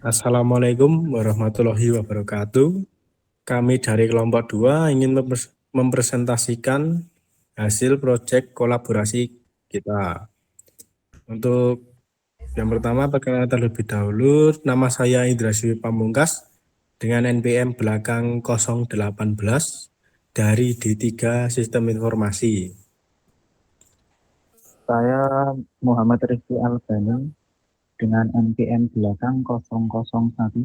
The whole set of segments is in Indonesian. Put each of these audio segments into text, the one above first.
Assalamualaikum warahmatullahi wabarakatuh. Kami dari kelompok 2 ingin mempresentasikan hasil proyek kolaborasi kita. Untuk yang pertama, perkenalan terlebih dahulu, nama saya Indra Swi Pamungkas dengan NPM belakang 018 dari D3 Sistem Informasi. Saya Muhammad Rizky Albani dengan NPM belakang 001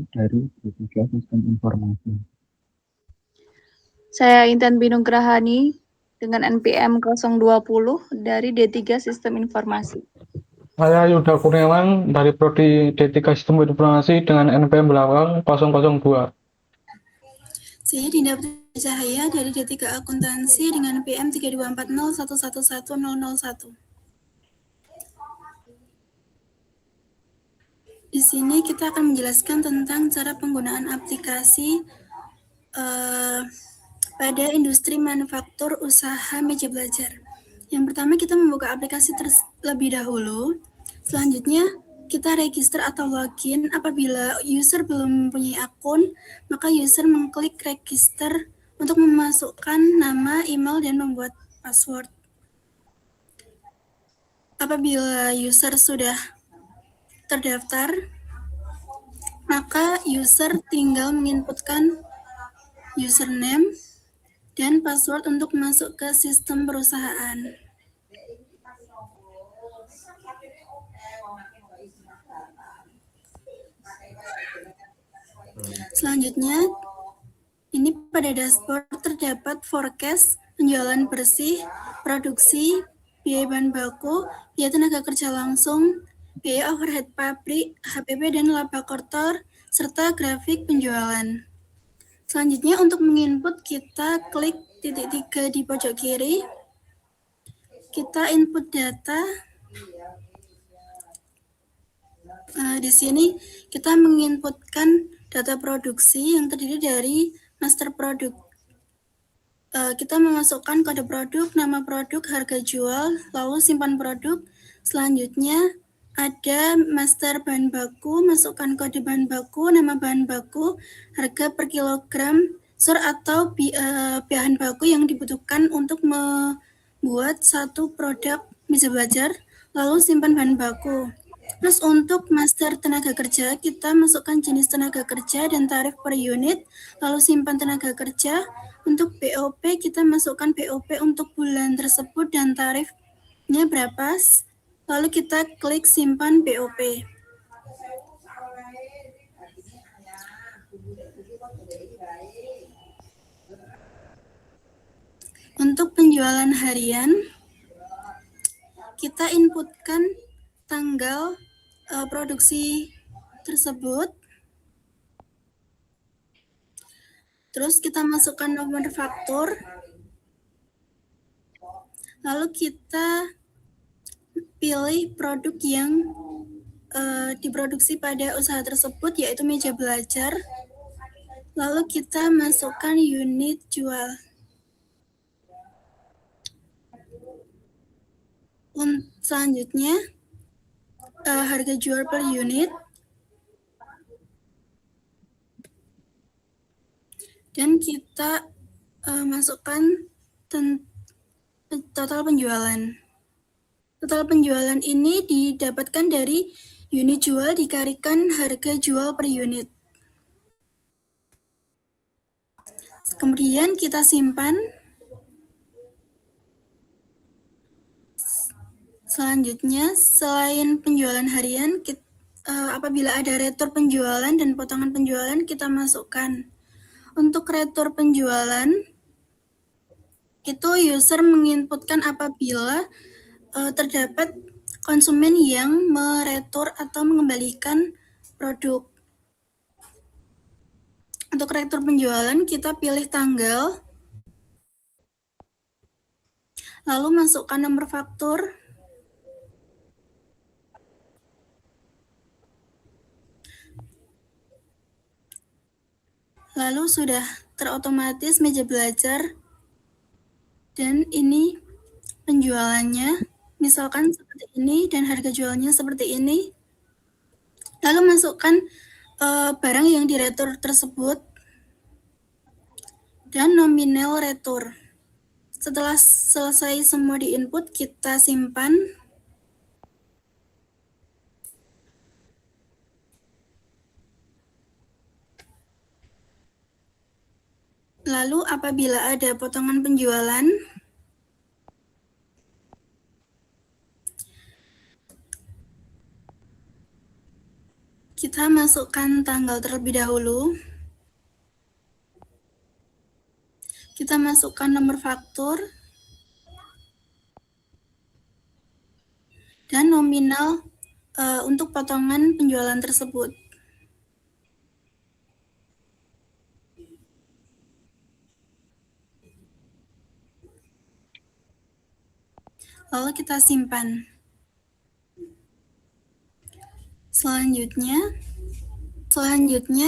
dari D3 Sistem Informasi. Saya Intan Binugrahani dengan NPM 020 dari D3 Sistem Informasi. Saya Yuda Kurniawan dari Prodi D3 Sistem Informasi dengan NPM belakang 002. Saya Dinda Putri Cahaya dari D3 Akuntansi dengan PM 32401111001. Di sini kita akan menjelaskan tentang cara penggunaan aplikasi pada industri manufaktur usaha meja belajar. Yang pertama kita membuka aplikasi terlebih dahulu. Selanjutnya kita register atau login. Apabila user belum mempunyai akun, maka user mengklik register untuk memasukkan nama, email, dan membuat password. Apabila user sudah terdaftar, maka user tinggal menginputkan username dan password untuk masuk ke sistem perusahaan. Selanjutnya, ini pada dashboard terdapat forecast penjualan bersih, produksi, biaya bahan baku, biaya tenaga kerja langsung, biaya overhead pabrik, HPP dan laba kotor, serta grafik penjualan. Selanjutnya, untuk menginput kita klik titik 3 di pojok kiri. Kita input data. Di sini kita menginputkan data produksi yang terdiri dari master produk. Kita memasukkan kode produk, nama produk, harga jual, lalu simpan produk. Selanjutnya ada master bahan baku, masukkan kode bahan baku, nama bahan baku, harga per kilogram, sur atau bahan baku yang dibutuhkan untuk membuat satu produk meja belajar, lalu simpan bahan baku. Terus untuk master tenaga kerja, kita masukkan jenis tenaga kerja dan tarif per unit, lalu simpan tenaga kerja. Untuk BOP, kita masukkan BOP untuk bulan tersebut dan tarifnya berapa, lalu kita klik simpan BOP. Untuk penjualan harian, kita inputkan tanggal produksi tersebut. Terus kita masukkan nomor faktur. Lalu kita pilih produk yang diproduksi pada usaha tersebut, yaitu meja belajar. Lalu kita masukkan unit jual. Selanjutnya, harga jual per unit. Dan kita masukkan total penjualan. Total penjualan ini didapatkan dari unit jual dikalikan harga jual per unit. Kemudian kita simpan. Selanjutnya, selain penjualan harian, apabila ada retur penjualan dan potongan penjualan, kita masukkan. Untuk retur penjualan, itu user menginputkan apabila terdapat konsumen yang meretur atau mengembalikan produk. Untuk retur penjualan, kita pilih tanggal, lalu masukkan nomor faktur, lalu sudah terotomatis meja belajar, dan ini penjualannya, misalkan seperti ini, dan harga jualnya seperti ini. Lalu masukkan barang yang diretur tersebut dan nominal retur. Setelah selesai semua di input, kita simpan. Lalu apabila ada potongan penjualan, kita masukkan tanggal terlebih dahulu. Kita masukkan nomor faktur dan nominal untuk potongan penjualan tersebut. Lalu kita simpan. Selanjutnya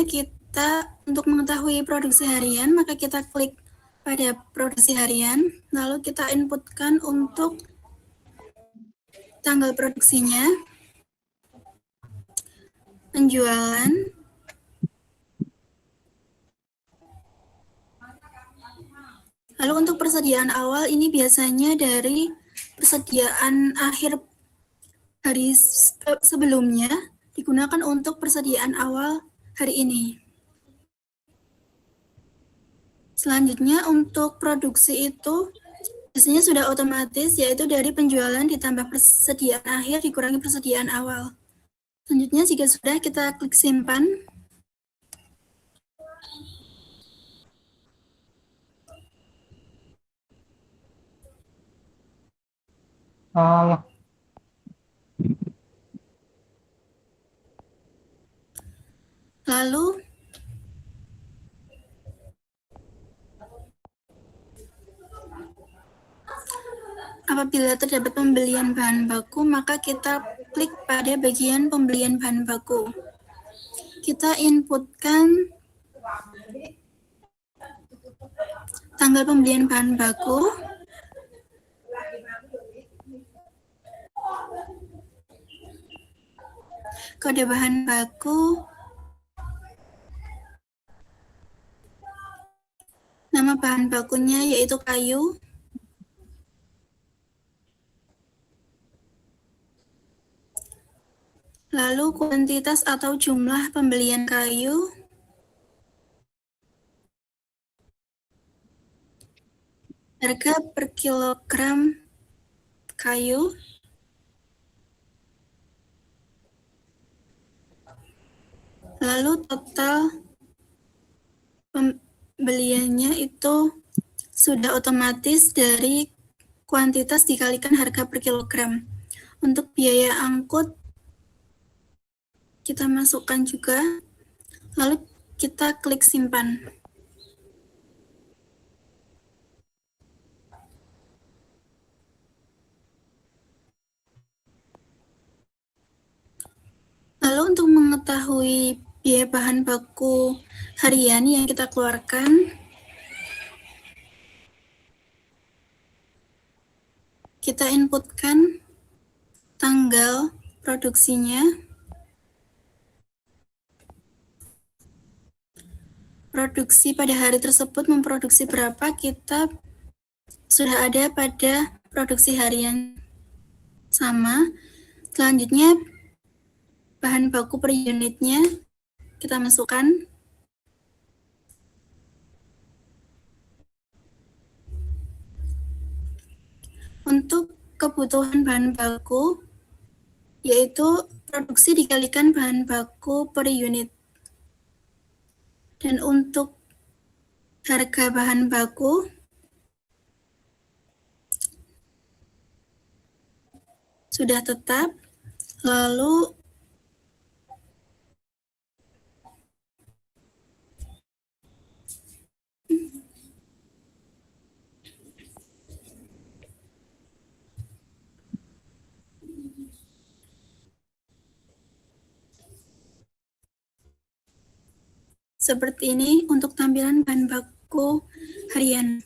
kita untuk mengetahui produksi harian, maka kita klik pada produksi harian, lalu kita inputkan untuk tanggal produksinya, penjualan, lalu untuk persediaan awal ini biasanya dari persediaan akhir hari sebelumnya digunakan untuk persediaan awal hari ini. Selanjutnya untuk produksi itu biasanya sudah otomatis, yaitu dari penjualan ditambah persediaan akhir dikurangi persediaan awal. Selanjutnya jika sudah, kita klik simpan. Lalu apabila terdapat pembelian bahan baku, maka kita klik pada bagian pembelian bahan baku. Kita inputkan tanggal pembelian bahan baku, kode bahan baku, nama bahan bakunya yaitu kayu, lalu kuantitas atau jumlah pembelian kayu, harga per kilogram kayu, lalu total pembeliannya itu sudah otomatis dari kuantitas dikalikan harga per kilogram. Untuk biaya angkut kita masukkan juga, lalu kita klik simpan. Lalu untuk mengetahui biaya bahan baku harian yang kita keluarkan, kita inputkan tanggal produksinya, produksi pada hari tersebut memproduksi berapa, kita sudah ada pada produksi harian sama. Selanjutnya bahan baku per unitnya kita masukkan. Untuk kebutuhan bahan baku, yaitu produksi dikalikan bahan baku per unit. Dan untuk harga bahan baku, sudah tetap, lalu seperti ini untuk tampilan bahan baku harian.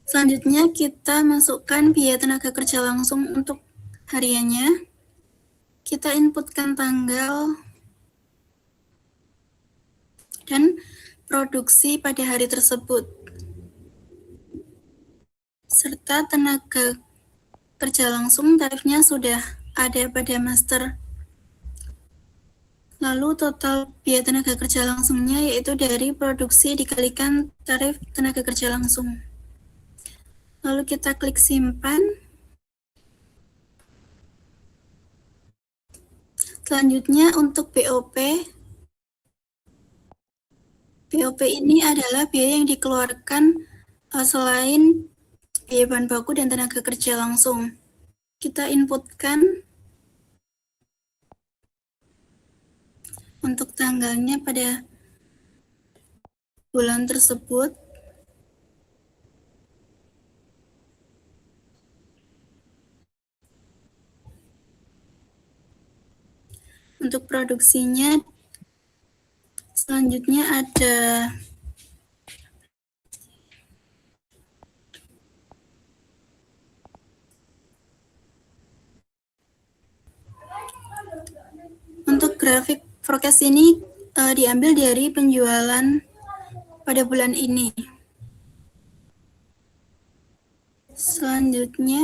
Selanjutnya kita masukkan biaya tenaga kerja langsung untuk hariannya. Kita inputkan tanggal dan produksi pada hari tersebut, serta tenaga kerja langsung tarifnya sudah ada pada master. Lalu total biaya tenaga kerja langsungnya yaitu dari produksi dikalikan tarif tenaga kerja langsung. Lalu kita klik simpan. Selanjutnya untuk BOP. BOP ini adalah biaya yang dikeluarkan selain biaya bahan baku dan tenaga kerja langsung. Kita inputkan untuk tanggalnya pada bulan tersebut. Untuk produksinya selanjutnya ada untuk grafik forecast ini diambil dari penjualan pada bulan ini. Selanjutnya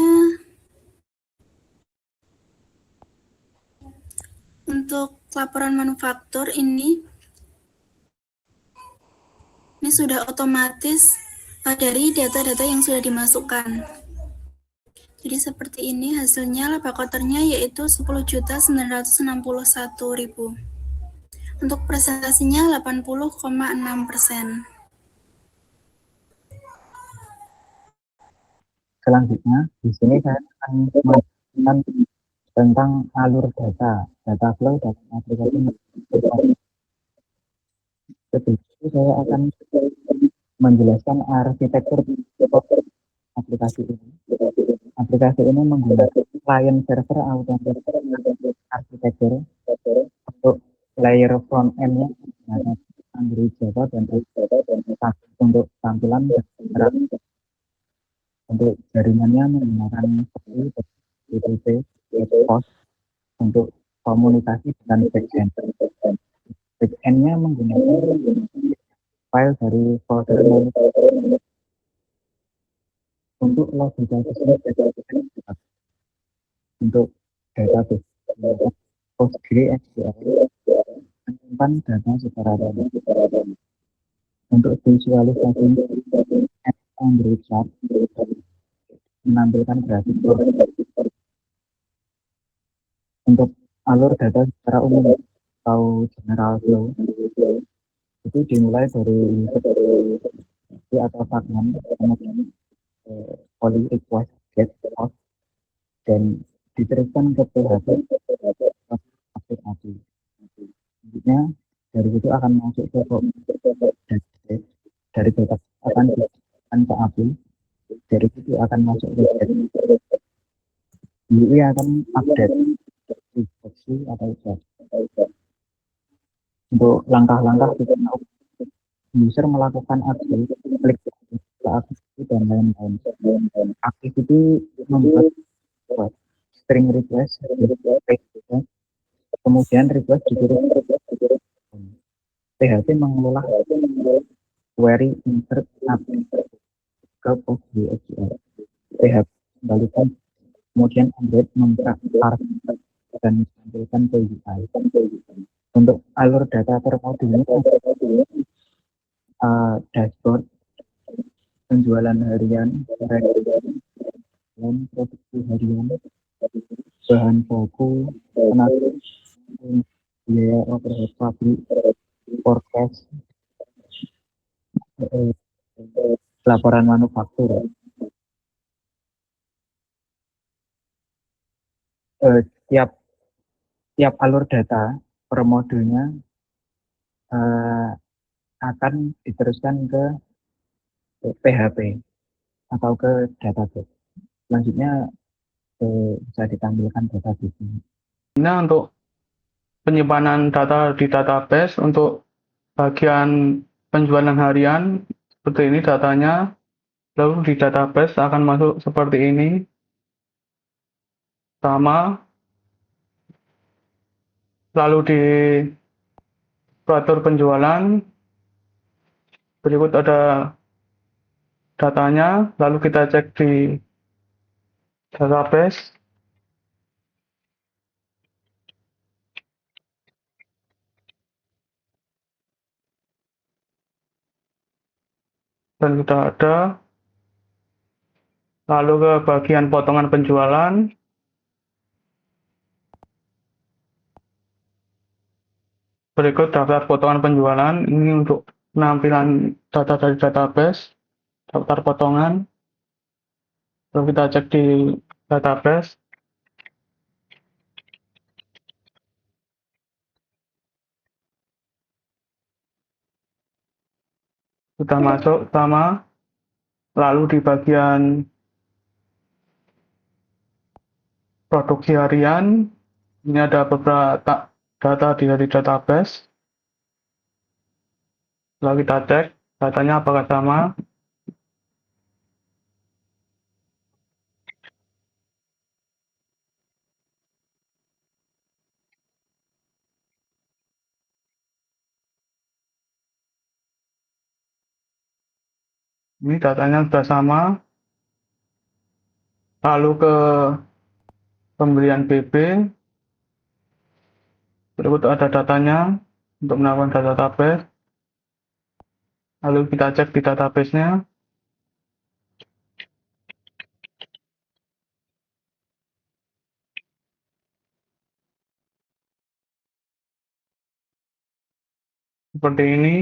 untuk laporan manufaktur ini sudah otomatis dari data-data yang sudah dimasukkan. Jadi seperti ini hasilnya, laba kotornya yaitu 10.961.000. Untuk presentasinya 80,6%. Selanjutnya, di sini saya akan menjelaskan tentang alur data flow dalam aplikasi. Sebelum itu saya akan menjelaskan arsitektur aplikasi ini. Aplikasi ini menggunakan client server authentication arsitektur untuk layer front end-nya menggunakan Android Java dan untuk tampilan bergerak. Untuk jaringannya menggunakan HTTP, post untuk komunikasi dengan backend. Backend-nya menggunakan file dari folder untuk logika untuk database PostgreSQL menyimpan data secara random. Untuk visualisasi Android chart menampilkan grafik untuk alur data secara umum atau general flow itu dimulai dari atau fragment, kemudian poly request get post dan diteruskan ke PHP aplikasi. Selanjutnya dari situ akan masuk ke database, dari database akan dimasukkan ke API, dari situ akan masuk ke UI akan update instruksi atau chat. Untuk langkah-langkah kita user melakukan aktif, klik ke aktivity dan lain-lain. Activity membuat string request, kemudian request dikirim PHP mengelola query insert API ke PostgreSQL. PHP kembalikan, kemudian Android memperoleh dan menampilkan ke UI. Untuk alur data per modulnya dashboard, penjualan harian, dan produksi harian, bahan baku, tenaga, biaya overhead pabrik, forecast, laporan manufaktur. Tiap alur data per modulnya akan diteruskan ke PHP atau ke database. Selanjutnya bisa ditampilkan database ini. Nah, untuk penyimpanan data di database untuk bagian penjualan harian seperti ini datanya, lalu di database akan masuk seperti ini, sama, lalu di operator penjualan Berikut ada datanya, lalu kita cek di database. Dan sudah ada. Lalu ke bagian potongan penjualan. Berikut daftar potongan penjualan. Ini untuk penampilan data dari database. Daftar potongan. Lalu kita cek di database. Sudah masuk sama. Lalu di bagian produksi harian, ini ada beberapa data dari database. Lalu kita cek datanya apakah sama. Ini datanya sudah sama. Lalu ke pembelian BB. Berikut ada datanya untuk melakukan database. Lalu kita cek di database-nya. Seperti ini.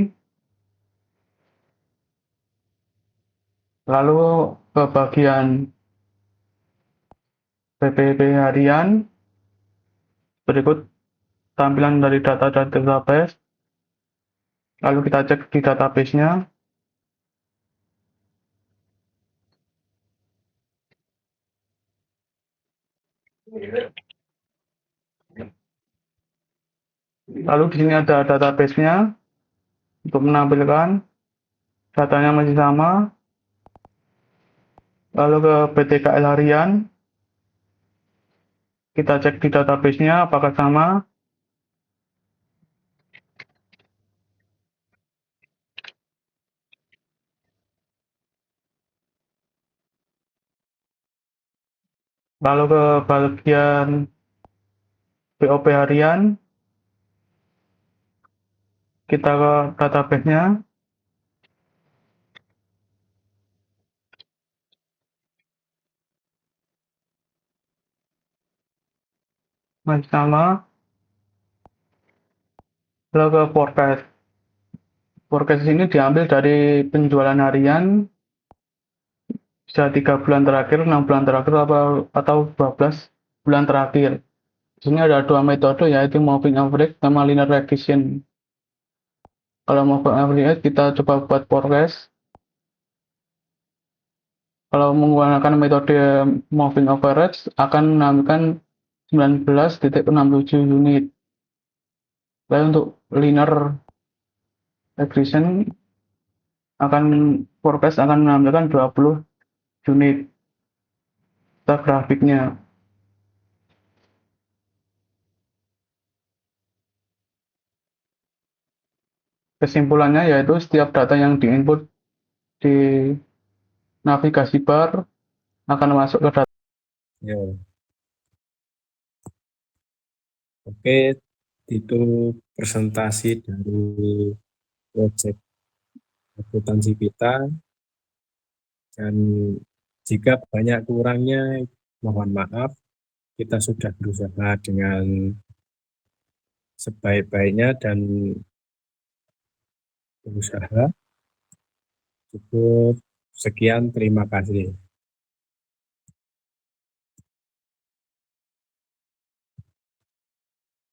Lalu ke bagian PPP harian. Berikut tampilan dari data dari database. Lalu kita cek di database-nya. Lalu di sini ada database-nya untuk menampilkan datanya masih sama. Lalu ke PTKL harian. Kita cek di database-nya apakah sama. Lalu ke bagian POP harian. Kita ke database-nya. Masih sama. Lalu ke forecast. Forecast ini diambil dari penjualan harian. Bisa 3 bulan terakhir, 6 bulan terakhir, atau 12 bulan terakhir. Di sini ada dua metode, yaitu moving average sama linear regression. Kalau moving average kita coba buat forecast. Kalau menggunakan metode moving average akan menampilkan 19,67 unit. Lalu untuk linear regression akan forecast akan menampilkan 20 unit. Kita grafiknya. Kesimpulannya yaitu setiap data yang diinput di navigasi bar akan masuk ke data. Ya. Oke, itu presentasi dari proyek akuntansi kita, dan jika banyak kurangnya mohon maaf. Kita sudah berusaha dengan sebaik-baiknya dan berusaha. Cukup sekian, terima kasih.